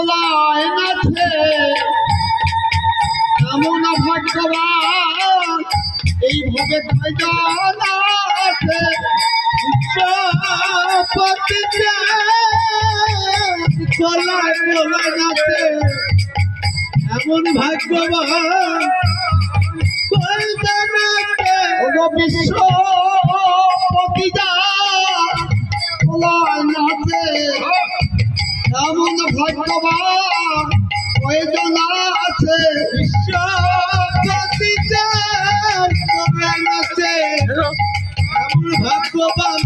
বলায় নাছে এমন ভাগ্যবান এইভাবে কয়জন আছে পতিতে বলায় বলায় নাছে এমন ভাগ্যবান কয়জন আছে বিশ্ব পতিতা বলায় নাছে এমন ভাগ্যবান কয়জন আছে বিশ্ব পতিতে বলায় নাছে এমন ভাগ্যবান